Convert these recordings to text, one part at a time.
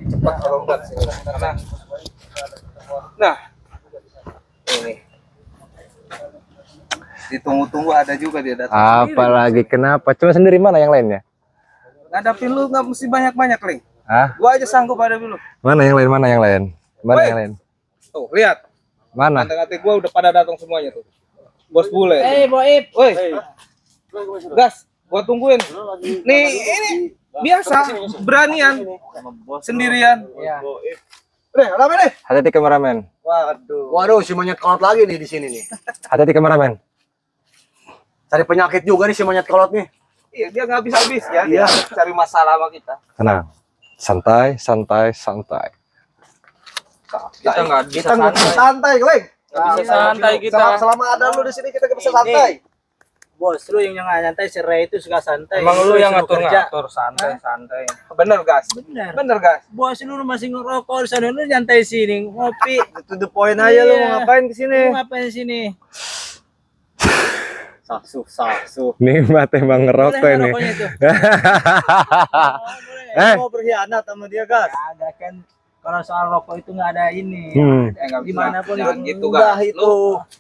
Cepat kalau enggak sih. Karena nah ini ditunggu-tunggu ada juga dia datang sendiri. Apalagi kenapa? Cuma sendiri, mana yang lainnya? Ngadapin lu nggak mesti banyak-banyak, Ling. Ah, Gua aja sanggup ada dulu. mana yang lain? Mana yang lain? Mana Woi. yang lain? Tuh, lihat. Mana? Kata-kata gua udah pada datang semuanya tuh. Bos bule. Boib. Woi. Gas, gua tungguin. Nih, ini biasa beranian sendirian. Iya. Rame nih. Hati-hati kameramen. Waduh, si monyet kolot lagi nih di sini nih. Hati-hati kameramen. Cari penyakit juga nih si monyet kolot nih. Iya, dia nggak habis-habis ya. Dia cari masalah sama kita. Tenang. Santai, santai, santai. Kita nggak bisa Kita nggak bisa santai. santai, Gleng. Nggak bisa santai kita. Selama ada lu di sini kita nggak bisa santai. Bos, lu yang nyantai, si Ray itu suka santai. Emang lu yang suruh kerja. ngatur-ngatur santai-santai. Bener, Gas. Bener. Bener, Gas. Bos, lu masih ngerokok di sana, lu nyantai sini, ngopi. To the point aja lu mau ngapain ke sini? Lu ngapain sini? Saksu. Nikmat emang ngerokok Boleh ini. ngerokoknya tuh? Eh. Mau berkhianat sama dia, Gas. Ada kan, kalau soal rokok itu nggak ada ini. Nggak bisa. Gimana pun Jangan itu gitu, Udah Gas. itu.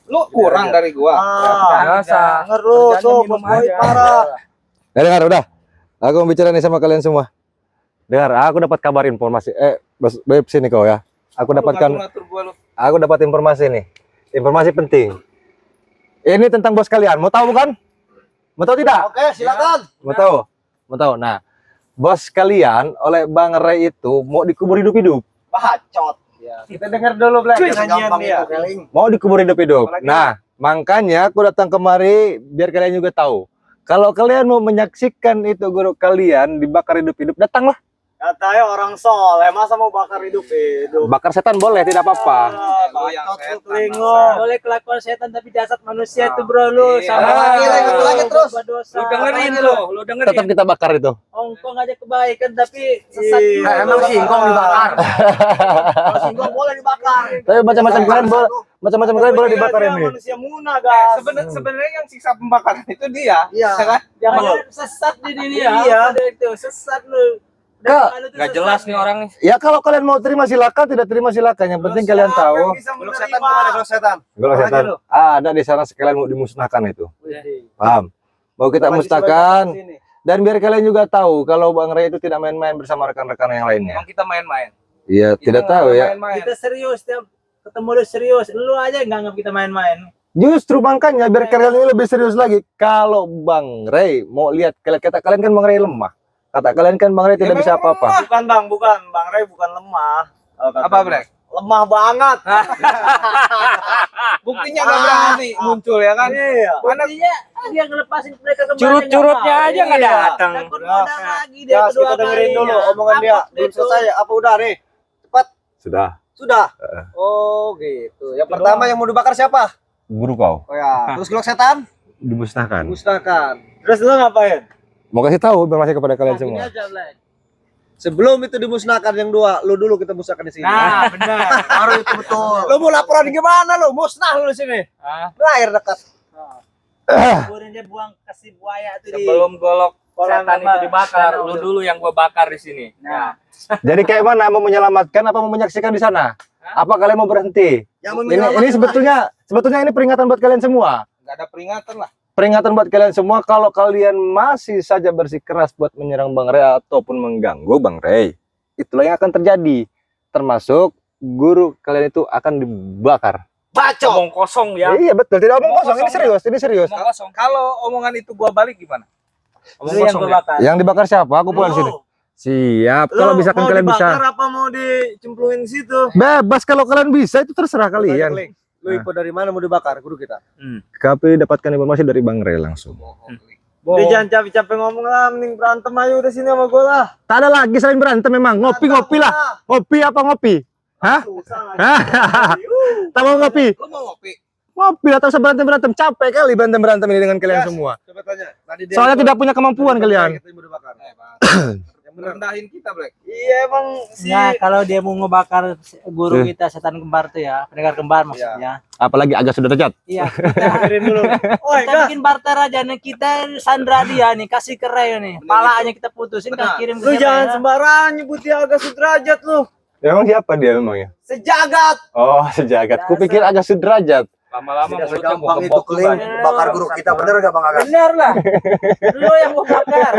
Lu kurang dari gua. Biasa. Ngeru tuh, bos Boy parah. Dengar, udah. Aku mau bicara nih sama kalian semua. Dengar, aku dapat kabar informasi. Bos Beb, sini kau ya. Aku dapatkan, Ngatur gua lu. aku dapat informasi nih. Informasi penting. Ini tentang bos kalian. Mau tahu bukan? Mau tahu tidak? Oke, silakan. Mau tahu? Mau tahu? Nah, bos kalian oleh Bang Ray itu mau dikubur hidup-hidup. Bacot. Kita dengar dulu, Black. Gampang itu, Keling. Mau dikubur hidup-hidup. Apalagi- Nah, makanya aku datang kemari biar kalian juga tahu. Kalau kalian mau menyaksikan itu guru kalian dibakar hidup-hidup, datanglah. Katanya orang soleh, masa mau bakar hidup-hidup? Bakar setan boleh, tidak apa-apa. Lu yang Bacot lu, setan, Keling, bangsa. lu. Boleh kelakuan setan tapi dasar manusia tuh bro lu Iya. sama Lagi terus. berdosa. Lu dengerin lu, lu dengerin. Tetap kita bakar itu. Ongkong aja kebaikan tapi sesat Iya, juga. emang singkong dibakar. Kalau singkong boleh dibakar. Tapi macam-macam kalian boleh, macam-macam kalian boleh dibakar Dia ini. manusia munah, guys. Sebenarnya yang siksa pembakaran itu dia. Iya. Ya kan? Jangan sesat di dunia. Iya. Udah itu sesat lu. Kak, Nggak jelas nih orang nih. Ya kalau kalian mau terima silakan, tidak terima silakan. Yang penting kalian tahu. Golok setan gimana, golok setan? Golok setan ada di sana, sekalian mau dimusnahkan itu. Iya. Paham? Mau kita musnahkan. Dan biar kalian juga tahu kalau Bang Ray itu tidak main-main bersama rekan-rekan yang lainnya. Emang kita main-main. Iya, Kita tidak tahu nggak ya. main-main. Kita serius tiap ketemu lu serius. Lu aja nggak anggap kita main-main. Justru makanya biar kalian ini lebih serius lagi. Kalau Bang Ray mau lihat, kata kalian kan Bang Ray lemah. Kata kalian kan Bang Ray tidak bisa apa-apa. Bukan Bang, bukan. Bang Ray bukan lemah. Apa, Black? Lemah banget. Buktinya nggak berani muncul ya kan? Iya. Buktinya dia ngelepasin mereka kemarin. Curut-curutnya aja nggak datang. Takut modal lagi dia Gas, kedua kita dengerin kalinya. dulu omongan dia. Kapok Belum itu. selesai ya? Apa udah nih? Cepat. Sudah. Sudah. Oh gitu. Yang pertama yang mau dibakar siapa? Guru kau Oh ya. Terus golok setan? dimusnahkan. Musnahkan. Terus lu ngapain? Mau kasih tahu informasi kepada kalian Nah, gini semua. aja, Blay. Sebelum itu dimusnahkan yang dua, lu dulu kita musnahkan di sini. Nah, benar. Baru itu betul. Lu mau laporan gimana lu? Musnah lu di sini. Hah? Lahir dekat. Kuburin dia buang kasih buaya tuh di. Sebelum golok Kolam setan itu apa? dibakar, Sana lu udah. dulu yang gua bakar di sini. Nah, Jadi kayak mana, mau menyelamatkan apa mau menyaksikan di sana? Apa kalian mau berhenti? Yang Ini sebetulnya ini peringatan buat kalian semua. Nggak ada peringatan lah. Peringatan buat kalian semua, kalau kalian masih saja bersikeras buat menyerang Bang Ray ataupun mengganggu Bang Ray, itulah yang akan terjadi. Termasuk guru kalian itu akan dibakar. bacot. Omong kosong ya. Iya betul, tidak omong Omong kosong. Ini kosong, serius, ini serius. Omong kosong. Kalau omongan itu gua balik gimana? Omong lu yang kosong gua ya. bakar. Yang dibakar siapa? Aku pulang sini. Siap, kalau bisa kan kalian bisa. apa mau dicemplungin di situ? Bebas kalau kalian bisa, itu terserah kalian. Lu info dari mana mau dibakar guru kita? Kami dapatkan informasi dari Bang Ray langsung. Dia jangan capek-capek ngomong lah, mending berantem aja udah sini sama gue lah. Tak ada lagi selain berantem memang. Ngopi-ngopi lah. Ngopi apa ngopi? Hah? Hah? Tak mau ngopi? Lu mau ngopi? Ngopi lah, tak usah berantem-berantem. Capek kali berantem-berantem ini dengan kalian semua. Coba tanya. Tadi dia Soalnya tidak punya kemampuan kalian. Kita mau dibakar. Merendahin kita, Black. Iya emang si Nah, kalau dia mau ngebakar guru kita setan kembar tuh ya, pendengar kembar maksudnya. Apalagi agak sudrajat. Iya, kita dengerin dulu. Oi, kita bikin barter aja nih, kita sandra dia nih, kasih ke Ray nih. Palanya kita putusin, Benar. kan kirim ke lu siapa jangan ya? sembarangan nyebut dia agak sudrajat lu. Emang siapa dia memangnya? Sejagat. Oh, sejagat. Kupikir agak sudrajat. Lama-lama Tidak mulutnya segampang itu bokok keling juga. bakar guru kita, bener gak Bang Agas? Bener lah. Lu yang mau bakar.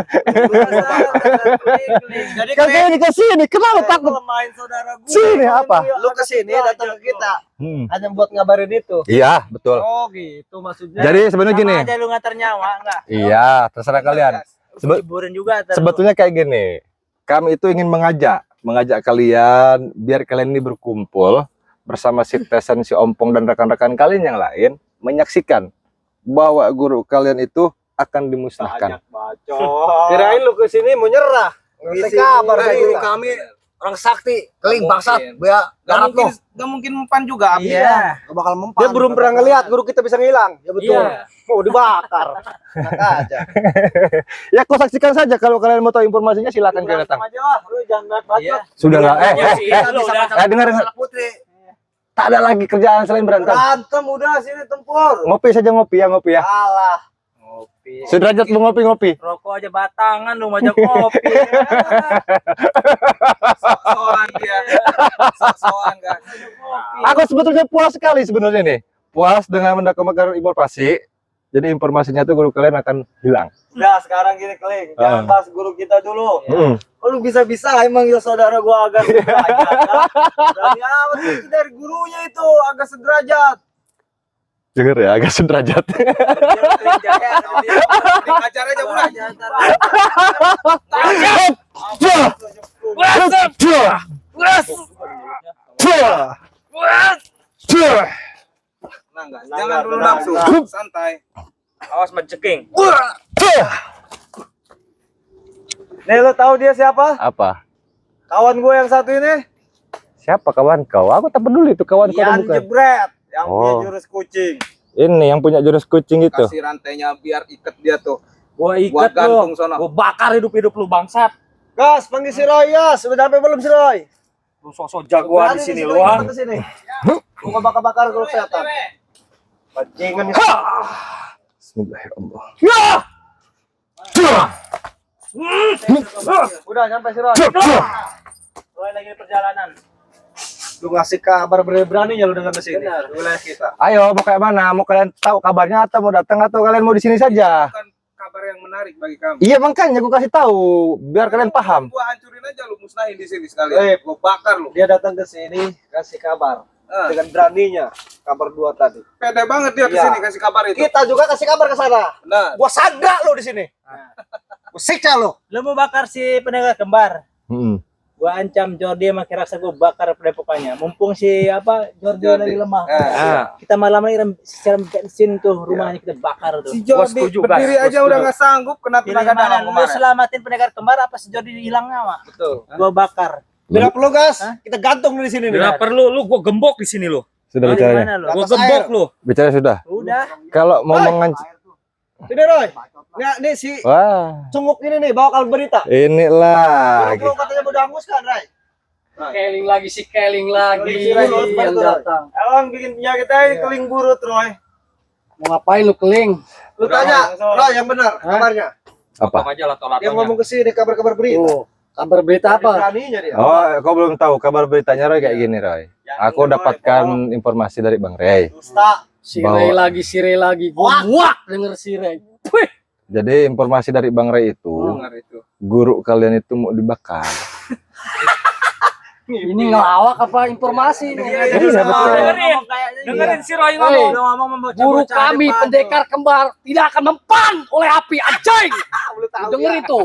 Jadi Kakek ini ke sini, kenapa takut? main saudara gue. Sini apa? Lu kesini datang ke kita Hmm. hanya buat ngabarin itu. Iya, betul. Oh gitu maksudnya. Jadi sebenarnya gini. Sama aja lu nganter nyawa enggak? Iya, terserah kalian. Sebe- Hiburan juga ntar lu. Sebetulnya kayak gini. Kami itu ingin mengajak kalian biar kalian ini berkumpul bersama si Tesan, si Ompong dan rekan-rekan kalian yang lain menyaksikan bahwa guru kalian itu akan dimusnahkan. Kirain lu kesini mau nyerah. Ngerti kabar kayak guru kami orang sakti, keling Nggak bangsat, mungkin. ya darat lo. Gak mungkin mempan juga api. Iya. Gak bakal mempan. Dia belum pernah ngelihat guru kita bisa ngilang. Ya betul. Iya. Mau dibakar. Enak aja. Ya kau saksikan saja, kalau kalian mau tahu informasinya silakan kalian datang. Aja lah, lu jangan banget. Iya. Sudah lah, Iya sih, lu udah. dengar. Putri. Tak ada lagi kerjaan selain berantem. Berantem udah sini tempur. Ngopi saja, ngopi ya. Alah. Ngopi. Sudrajat lu ngopi. Rokok aja batangan lu ngajak kopi. Sok-sokan dia. Sok-sokan kan. Aku sebetulnya puas sekali sebenarnya nih. Puas dengan mendapatkan informasi. Jadi informasinya tuh guru kalian akan hilang. Nah, sekarang gini keling. Jangan bahas guru kita dulu. Oh, lu bisa-bisa emang ya saudara gua agak sederajat. Berani amat itu dari gurunya itu agak sederajat. Dengar ya, agak sudrajat. Ajar aja mulai. Nah, enggak. Jangan dulu langsung. Santai. Awas menceking. Nih, lu tahu dia siapa? Apa? Kawan gue yang satu ini. Siapa kawan kau? Aku tak peduli itu kawan kau atau Ian bukan. Jebret yang punya Oh. jurus kucing. Ini yang punya jurus kucing itu. Kasih rantainya biar ikat dia tuh. Gua Buat ikat gantung lu. sono. Gua bakar hidup-hidup lu bangsat. Gas, panggil si Roy, Yas. Sudah sampai belum si Roy? Lu sosok jagoan di sini lu ah. Ke sini. Gua bakar-bakar guru setan. Bajingan nih. Bismillahirrahmanirrahim. Udah sampai si Roy. Roy lagi di perjalanan. Lu ngasih kabar berani-beraninya lu datang ke sini. Wilayah kita. Ayo, mau kayak mana? Mau kalian tahu kabarnya atau mau datang atau kalian mau di sini saja? Bukan kabar yang menarik bagi kami. Iya, makanya gua kasih tahu biar kalian paham. Gua hancurin aja lu, musnahin di sini sekalian. Gua bakar lu. Dia datang ke sini kasih kabar dengan beraninya. Kabar 2 tadi. Pede banget dia ke Iya. sini kasih kabar itu. Kita juga kasih kabar ke sana. Nah, Gua sandra lu di sini. Gua siksa lu. Lu mau bakar si pendengar kembar. Hmm. Gua ancam Jordi sama Kirasa gua bakar padepokannya. Mumpung si Jordi lagi lemah. Kita malam ini siram bensin tuh rumahnya kita bakar tuh. si Jordi berdiri aja udah nggak sanggup kena Pilih tenaga mana? dalam Lu kemarin. selamatin pendengar kembar apa si Jordi hilang nyawa? Betul. Gua bakar. Tidak perlu gas. Kita gantung lu di sini nih. Nggak perlu, lu gua gembok di sini lu. Sudah Dari bicaranya. mana lu? Gua Atas gembok air. lu. Bicara sudah. Udah. Kalau mau mengancam, Sini Roy. Nih si wah, Cunguk ini nih bawa kabar berita. inilah. Lu katanya mau dangus kan, Ray? Keling lagi si Keling lagi Si Roy yang datang. Emang bikin penyakit aja keling burut, Roy. Mau ngapain lu Keling? Lu tanya, Roy yang benar kabarnya. Apa? Potong aja lato-latonya. Yang ngomong ke sini kabar-kabar berita. Kabar berita apa? Beraninya dia. Oh, kau belum tahu kabar beritanya Roy kayak gini, Roy. Aku dapatkan informasi dari Bang Ray. Dusta. Si Bawa. Ray lagi, si Ray lagi. Gua muak denger si Ray. Wih. Jadi informasi dari Bang Ray itu, Dengar itu. guru kalian itu mau dibakar. Ini ngelawak apa informasi ini? Iya, betul. Dengerin si Roy ngomong. Guru kami pendekar kembar tidak akan mempan oleh api anjing. Denger itu.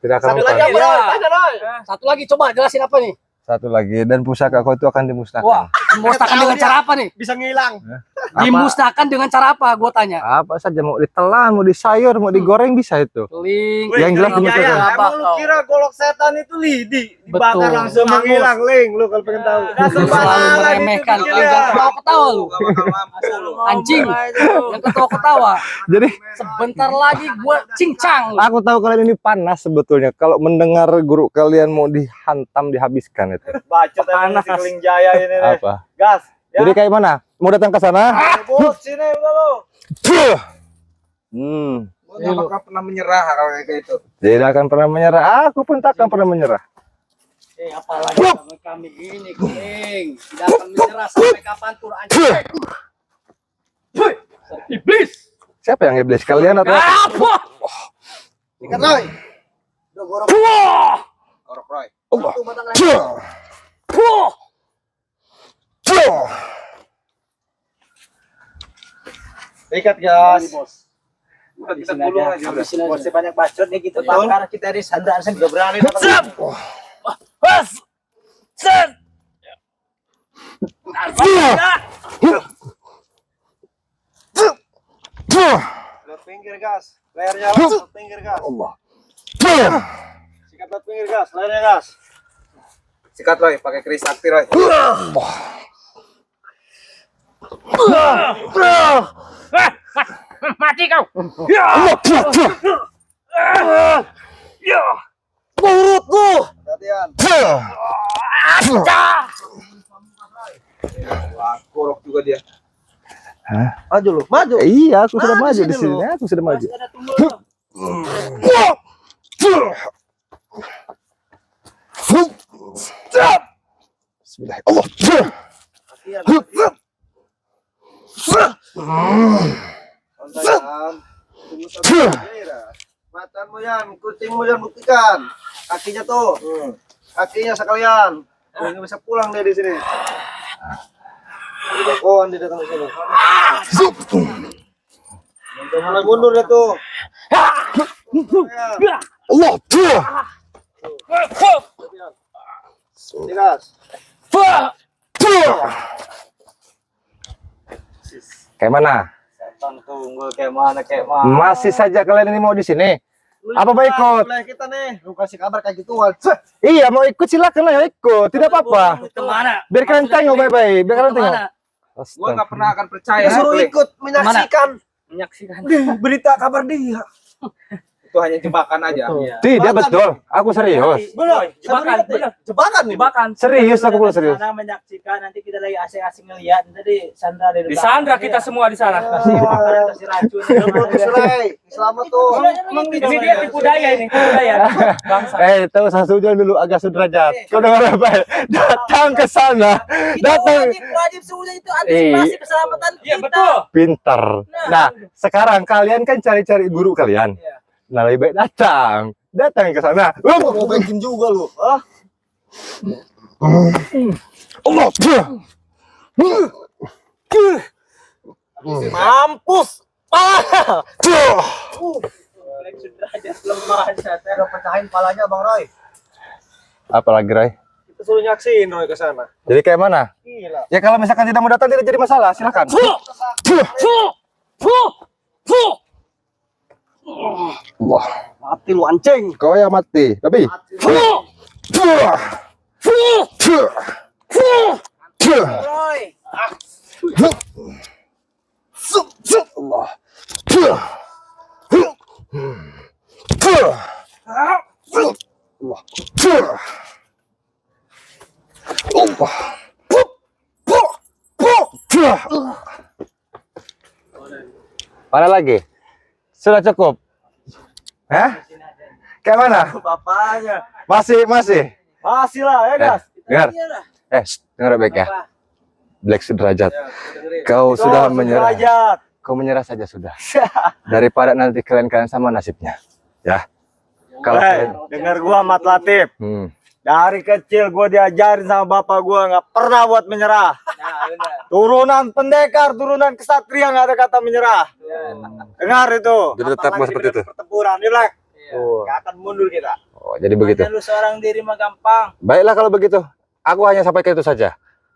Tidak akan Satu lagi mempan. apa, Roy? Tanya, Roy. Satu lagi coba jelasin apa nih? Satu lagi, dan pusaka kau itu akan dimusnahkan. Wah, musnahkan dengan cara apa nih? Bisa ngilang. Dimusnahkan dengan cara apa? Gua tanya. Apa saja, mau ditelan, mau disayur, mau digoreng bisa itu. Keling. Yang jelas Jaya, dimusnahkan. emang lu kira golok setan itu lidi dibakar Betul. langsung menghilang, Ling, lu kalau pengen tahu. Nah, Lu selalu meremehkan. Keling, jangan ketawa-ketawa lu. Anjing. Yang ketawa-ketawa. Jadi Sebentar lagi gua cincang lu. aku tahu kalian ini panas sebetulnya kalau mendengar guru kalian mau dihantam, dihabiskan itu. Bacot emang si Keling Jaya ini nih. Apa? Gas. Ya. Jadi kayak mana? Mau datang ke sana? Bos sini udah lu. Gua nggak bakal pernah menyerah kalau kayak gitu. Tidak akan pernah menyerah. Aku pun tak akan pernah menyerah. Apalagi sama kami ini, Keling. Tidak akan menyerah sampai kapanpun anjing. Iblis. Siapa yang iblis? Kalian atau? Apa? Ikat Roy. Orok Roy. Allah. Ikat gas. Udah kita gulung aja udah. Bosnya banyak bacot nih gitu. Bakar kita di sandra Gak berani Lewat pinggir gas. Layarnya lewat pinggir gas. Allah. Sikat lewat pinggir gas. Layarnya gas. Sikat Roy, pakai keris sakti Roy. Mati kau. Latihan. Wah, gorok juga dia. Maju lu. Maju. Iya, aku sudah Maju maju sini di sini. lu. Aku sudah maju. Bismillah. Allah. Kontakan. Tunggu sampai matamu yan, kucingmu yan buktikan. Kakinya tuh. Kakinya sekalian. Oh, ini bisa pulang deh di sini. Oh, andi datang di sini. Mulai mundur deh tuh. Allah. Tigas. Kayak mana? Setan tunggu kayak mana kayak mana. Masih saja kalian ini mau di sini? Apa mau ikut? Mulai kita nih. Lu kasih kabar kayak gituan. Iya, mau ikut silakan ayo ikut. Tidak apa-apa. Kemana? Biar kalian tengok baik-baik. Biar kalian tengok. Kemana? Gua nggak pernah akan percaya. Suruh Keling. ikut menyaksikan Menyaksikan. berita kabar dia. Itu hanya jebakan aja. Tidak betul. Aku serius. Benar. Jebakan, bener. Jebakan nih. Jebakan. Serius aku bilang serius. Karena menyaksikan nanti kita lagi asing-asing ngeliat tadi Sandra di Di Sandra kita semua di sana. kasih makanan kasih racun. Surai. Selamat tuh. Ini dia tipu daya ini, tipu daya. Bangsa. Tahu sasujon dulu agak sudrajat. Kau dengar apa? Datang ke sana. Datang. Wajib semuanya itu antisipasi keselamatan Iya kita. betul. Pinter. Nah, sekarang kalian kan cari-cari guru kalian. Nah, lebih baik datang ke sana. Mau bikin juga lu. Ah. Allah. Mampus. Lemah Udah pecahin palanya Bang Roy. Apalagi, Ray? Kita suruh nyaksin Roy ke sana. Jadi kayak mana? Gila. Ya kalau misalkan tidak mau datang tidak jadi masalah, silakan. Wah, Mati lu anjing. kau yang mati. Tapi Roy. Mana lagi? Sudah cukup? Hah? Kayak mana? Bapaknya. Masih. Masih lah ya gas. Dengar. Dengar baik ya. Black Sudrajat. Kau sudah menyerah. Derajat. Kau menyerah saja sudah. Daripada nanti kalian sama nasibnya. Ya. Kalau kalian, Dengar gua Mat Latif. Dari kecil gua diajarin sama bapak gua nggak pernah buat menyerah. Turunan pendekar, turunan kesatria nggak ada kata menyerah. Dengar itu. Jadi tetap Apalagi seperti itu. dengan pertempuran, dia bilang, Oh. nggak akan mundur kita. Jadi begitu. Lu seorang diri mah gampang. Baiklah kalau begitu. Aku hanya sampaikan itu saja.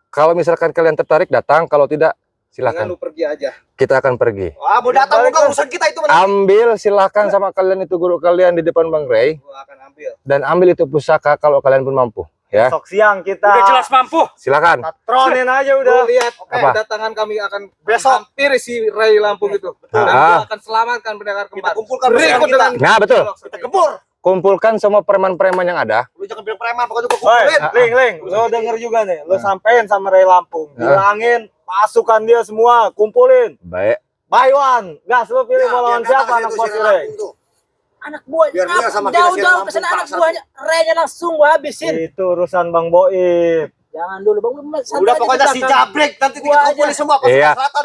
Kalau misalkan kalian tertarik datang, kalau tidak Silakan. Lu pergi aja. Kita akan pergi. Ah, mau datang bukan urusan kita itu. Ambil silakan sama kalian itu guru kalian di depan Bang Ray Gua akan ambil. dan ambil itu pusaka kalau kalian pun mampu, ya. Besok siang kita Udah jelas mampu. Silakan. patronin aja Lu udah. lihat Apa? kedatangan kami akan Besok. hampir si Ray Lampung itu. Dan Ah. gua akan selamatkan pendekar kembar. kumpulkan Berikut bersama kita. dengan Nah, betul. Kita kebur. Kumpulkan semua preman-preman yang ada. Lu jangan bilang preman, pokoknya gua Woi, kumpulin. Ling, lo denger juga nih. Lo sampein sama Ray Lampung. Bilangin pasukan dia semua, kumpulin. Baik. Buy one. Gas, lo pilih Ya, mau lawan biar siapa datang anak situ bos si Ray? Lampung tuh. Anak buahnya Biar dia sama kita jauh-jauh siaran ke sana lampung anak paksa. buahnya. Renya langsung gua habisin. Itu urusan Bang Boib. Jangan dulu Bang. santai Udah aja pokoknya kita si kan. Jabrek nanti Gua kita kumpulin aja. semua pasukan Iya, selatan.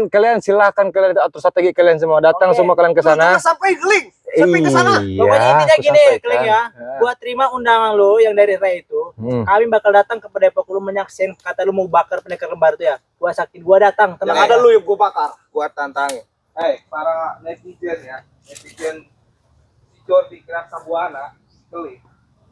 kalian silakan kalian atur strategi kalian semua. Datang Oke. semua kalian ke sana. Sampai Ling. Sampai ke sana. Pokoknya intinya aku gini, sampaikan. Kling ya. Gua terima undangan lu yang dari Ray itu. Hmm. Kami bakal datang ke Depok lu menyaksikan kata lu mau bakar pendekar kembar itu ya. Gua sakit, gua datang. Tenang Yang ada aja. lu yang gua bakar. gua tantangin. Hei, para netizen ya. Netizen si Jordi Kerap Sabuana, Kling.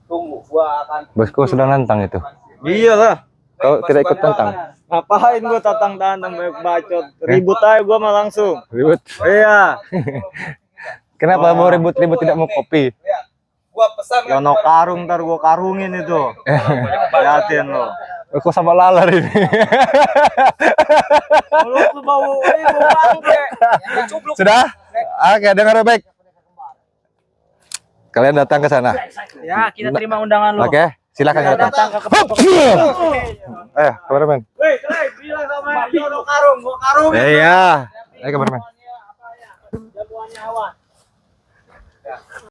Tunggu, gua akan Bosku sudah nantang itu. Iyalah. Kau tidak ikut tantang. Ngapain gua tantang-tantang banyak bacot. Ribut aja gua mah langsung. Ribut. Iya. Kenapa mau ribut-ribut tidak mau kopi? Ya, gua pesan Yono karung ntar gua karungin itu. Liatin lo. Aku sama lalar ini. Lu tuh bau bangke. Sudah? Oke, dengar baik. Kalian datang ke sana. Ya, kita terima undangan lu. Oke, silakan Kita datang. datang ke Depok. Ayo, kameramen. Woi, bilang sama Yono karung, gua karungin. Iya. Ayo kameramen. Jagoannya awan.